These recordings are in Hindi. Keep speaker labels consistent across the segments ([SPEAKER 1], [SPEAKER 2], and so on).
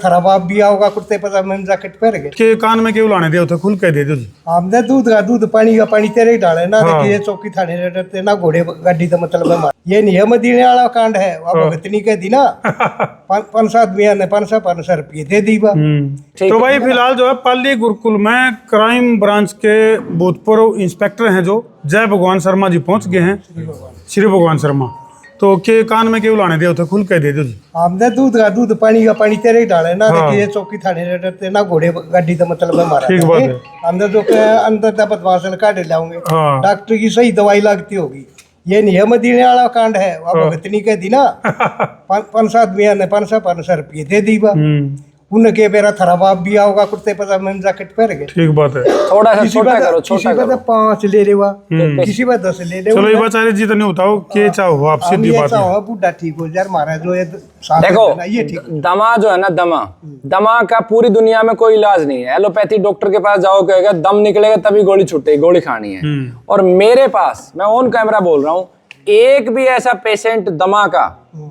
[SPEAKER 1] खराब आप भी आओगा कुर्ते पजामे में जैकेट पहन के
[SPEAKER 2] के कान में क्यों लाने दे खुल कह दे दो।
[SPEAKER 1] हमने दूध का दूध पानी का पानी तेरे ही डाले ना। देखिए चौकी थाने रहते ना घोड़े गाड़ी का मतलब है ये नियम देने वाला कांड है। अब भगत नहीं कह दी ना 5-7 मियाँ ने 500 रुपये दे दी बा।
[SPEAKER 2] तो भाई फिलहाल जो है पाली गुरुकुल में क्राइम ब्रांच के भूतपूर्व इंस्पेक्टर हैं जो जय भगवान शर्मा जी पहुंच गए हैं। श्री भगवान शर्मा तो के कान में क्यों लाने दे खुल कह दे दो।
[SPEAKER 1] हमने दूध का दूध पानी का पानी तेरे ही डाले ना। देखिए चौकी थाने रहते ना घोड़े गाड़ी का मतलब है हमारा।
[SPEAKER 2] ठीक बात है।
[SPEAKER 1] अंदर जो अंदर बदमाश काट लाऊंगे डॉक्टर की सही दवाई लगती होगी। ये नियम देने वाला कांड है। अब भगत नहीं कह दी ना 5-7 मियाँ ने 500 रुपये दे दी बा। उनके मेरा थरा बाप भी आओगा कुर्ते पजामे में जैकेट पहन के।
[SPEAKER 2] ठीक बात है।
[SPEAKER 3] थोड़ा सा छोटा करो, छोटा
[SPEAKER 1] करो। 5 ले ले वा किसी पे 10 ले ले।
[SPEAKER 2] चलो ये बेचारे जी तो नहीं बताओ के चाहो आप सीधी बात है।
[SPEAKER 1] बूढ़ा ठीक हो यार मारा जो ये
[SPEAKER 3] देखो
[SPEAKER 1] ये ठीक
[SPEAKER 3] दमा जो है ना दमा का पूरी दुनिया में कोई इलाज नहीं है। एलोपैथी डॉक्टर के पास जाओ कहेगा दम निकलेगा तभी गोली छूटेगी, गोली खानी है। और मेरे पास मैं ऑन कैमरा बोल रहा हूँ एक भी ऐसा पेशेंट दमा का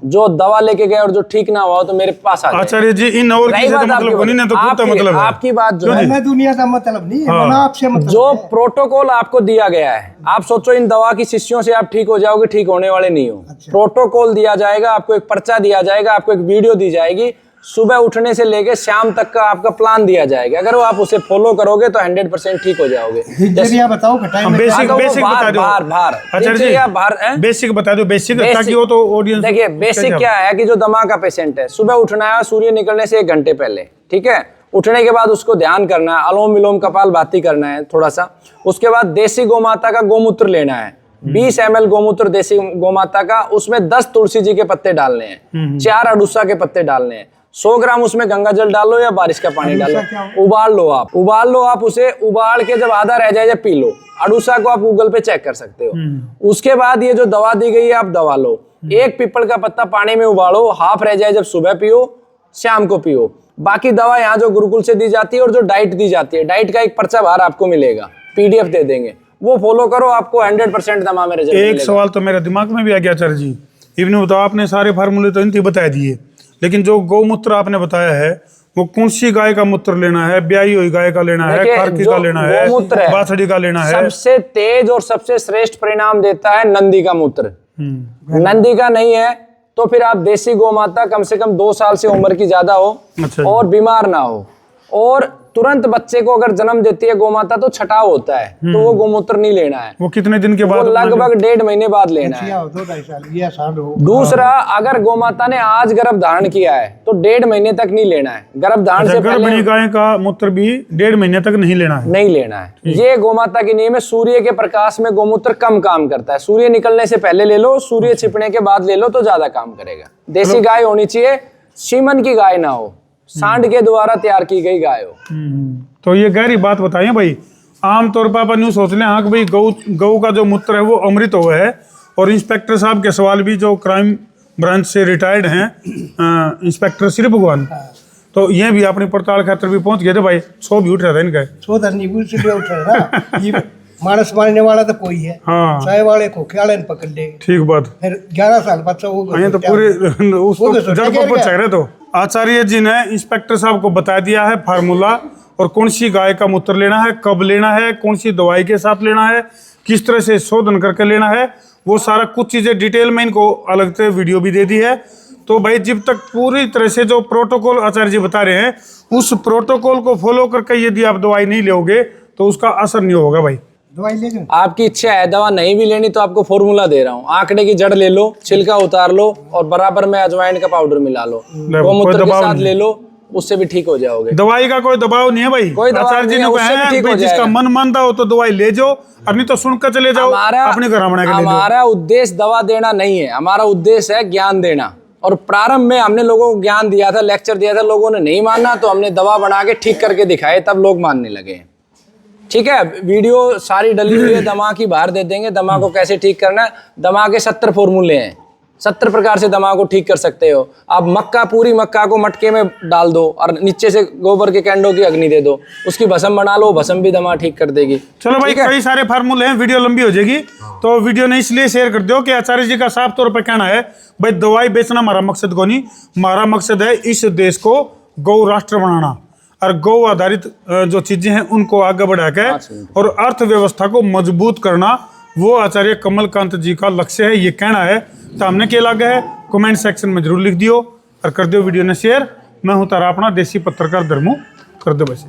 [SPEAKER 3] जो दवा लेके गए और जो ठीक ना हुआ तो मेरे पास आ जाए।
[SPEAKER 2] आचार्य जी इन और की मतलब नहीं तो कुत्ता मतलब है।
[SPEAKER 3] आपकी बात जो है
[SPEAKER 1] मैं दुनिया का मतलब नहीं है ना आपसे मतलब
[SPEAKER 3] जो प्रोटोकॉल आपको दिया गया है आप सोचो इन दवा की शीशियों से आप ठीक हो जाओगे, ठीक होने वाले नहीं हो। प्रोटोकॉल दिया जाएगा आपको, एक पर्चा दिया जाएगा आपको, एक वीडियो दी जाएगी, सुबह उठने से लेके शाम तक का आपका प्लान दिया जाएगा। अगर वो आप उसे फॉलो करोगे तो 100% ठीक हो जाओगे।
[SPEAKER 1] बताओ
[SPEAKER 2] बेसिक बता दो। बेसिक बता दो बेसिक ताकि वो तो ऑडियंस
[SPEAKER 3] देखिए बेसिक क्या है कि जो दमा का पेशेंट है सुबह उठना है सूर्य निकलने से 1 घंटे पहले। ठीक है, उठने के बाद उसको ध्यान करना है, अनुलोम विलोम कपालभाति करना है थोड़ा सा। उसके बाद देसी गौमाता का गोमूत्र लेना है 20 ml गोमूत्र देसी गौमाता का। उसमें 10 तुलसी जी के पत्ते डालने हैं, 4 अडुसा के पत्ते डालने हैं, 100 ग्राम उसमें गंगा जल डालो या बारिश का पानी डालो, उबाल लो आप उसे। उबाल के जब आधा रह जाए पी लो। अडुसा को आप गूगल पे चेक कर सकते हो। उसके बाद ये जो दवा दी गई है आप दवा लो। 1 पीपल का पत्ता पानी में उबालो, हाफ रह जाए जब सुबह पियो, शाम को पियो। बाकी दवा यहाँ जो गुरुकुल से दी जाती है और जो डाइट दी जाती है, डाइट का एक पर्चा बाहर आपको मिलेगा, PDF दे देंगे, वो फॉलो करो, आपको 100% दमा में रिजल्ट मिलेगा।
[SPEAKER 2] एक सवाल तो मेरे दिमाग में भी आ गया आचार्य जी, इवन बताओ आपने सारे फार्मूले तो इनके बता दिए, लेकिन जो गौमूत्र आपने बताया है वो कौन सी गाय का मूत्र लेना है? ब्याई हुई गाय का लेना है, खारकी का लेना है, बाछड़ी का लेना है?
[SPEAKER 3] सबसे तेज और सबसे श्रेष्ठ परिणाम देता है नंदी का मूत्र। नंदी का नहीं है तो फिर आप देसी गौमाता कम से कम 2 साल से उम्र की ज्यादा हो और बीमार ना हो और तुरंत बच्चे को अगर जन्म देती है गौमाता तो छटाव होता है, तो वो गोमूत्र नहीं लेना है।
[SPEAKER 2] वो कितने दिन के बाद?
[SPEAKER 3] लगभग 1.5 महीने बाद लेना है। दूसरा, अगर गौमाता ने आज गर्भ धारण किया है तो 1.5 महीने तक नहीं लेना है। गर्भ धारण से पहले
[SPEAKER 2] गर्भिणी गाय का मूत्र भी 1.5 महीने तक नहीं लेना है।
[SPEAKER 3] नहीं लेना है, ये गौमाता की नियम है। सूर्य के प्रकाश में गौमूत्र कम काम करता है। सूर्य निकलने से पहले ले लो, सूर्य छिपने के बाद ले लो तो ज्यादा काम करेगा। देसी गाय होनी चाहिए, सीमन की गाय ना हो, सांड के द्वारा तैयार की गई गाय हो।
[SPEAKER 2] तो ये गहरी बात बताइए भाई। आमतौर पर अपन यूँ सोच लें हाँ कि भाई गौ का जो मूत्र है वो अमृत हुआ है। और इंस्पेक्टर साहब के सवाल भी जो क्राइम ब्रांच से रिटायर्ड हैं इंस्पेक्टर श्री भगवान, तो ये भी अपनी पड़ताल खातर भी पहुंच गए थे भाई। 100 भी उठ रहा था इनका।
[SPEAKER 1] 100 उठ रहा था ये मानस मारने वाला तो कोई है।
[SPEAKER 2] हाँ,
[SPEAKER 1] चाय वाले को ख्याल पकड़ ले।
[SPEAKER 2] ठीक बात।
[SPEAKER 1] फिर 11 साल बच्चा वो
[SPEAKER 2] तो पूरे उसको जड़ को पूछ रहे। तो आचार्य जी ने इंस्पेक्टर साहब को बता दिया है फार्मूला, और कौन सी गाय का मूत्र लेना है, कब लेना है, कौन सी दवाई के साथ लेना है, किस तरह से शोधन करके लेना है, वो सारा कुछ चीजें डिटेल में इनको अलग से वीडियो भी दे दी है। तो भाई जब तक पूरी तरह से जो प्रोटोकॉल आचार्य जी बता रहे हैं उस प्रोटोकॉल को फॉलो करके यदि आप दवाई नहीं लोगे तो उसका असर नहीं होगा भाई।
[SPEAKER 1] दवाई ले
[SPEAKER 3] आपकी इच्छा है दवा नहीं भी लेनी तो आपको फॉर्मूला दे रहा हूँ। आंकड़े की जड़ ले लो, छिलका उतार लो और बराबर में अजवाइन का पाउडर मिला लो, गौमूत्र के साथ ले लो, उससे भी ठीक हो जाओगे।
[SPEAKER 2] दवाई का कोई दबाव नहीं है भाई।
[SPEAKER 3] कोई
[SPEAKER 2] आचार्य जी ने कहा जिसका मन मानता हो तो दवाई ले जाओ, और नहीं तो सुनकर चले जाओ अपने घर बना के।
[SPEAKER 3] हमारा उद्देश्य दवा देना नहीं है, हमारा उद्देश्य है ज्ञान देना। और प्रारंभ में हमने लोगों को ज्ञान दिया था, लेक्चर दिया था, लोगों ने नहीं माना तो हमने दवा बना के ठीक करके दिखाए, तब लोग मानने लगे। ठीक है, वीडियो सारी डली हुई है दमा की, बाहर दे देंगे। दमा को कैसे ठीक करना है, दमा के 70 फॉर्मूले हैं, 70 प्रकार से दमा को ठीक कर सकते हो आप। मक्का, पूरी मक्का को मटके में डाल दो और नीचे से गोबर के कैंडों की अग्नि दे दो, उसकी भस्म बना लो, भस्म भी दमा ठीक कर देगी।
[SPEAKER 2] चलो भाई, कई सारे फार्मूले हैं, वीडियो लंबी हो जाएगी तो वीडियो ने इसलिए शेयर कर दो कि आचार्य जी का साफ तौर पर कहना है भाई दवाई बेचना हमारा मकसद को नहीं, हमारा मकसद है इस देश को गौ राष्ट्र बनाना और गौ आधारित जो चीजें हैं उनको आगे बढ़ा के और अर्थव्यवस्था को मजबूत करना, वो आचार्य कमलकांत जी का लक्ष्य है, ये कहना है। तो हमने क्या लगा है कमेंट सेक्शन में जरूर लिख दियो और कर दो वीडियो ने शेयर। मैं हूं तारा अपना देसी पत्रकार धर्मू, कर दो बस।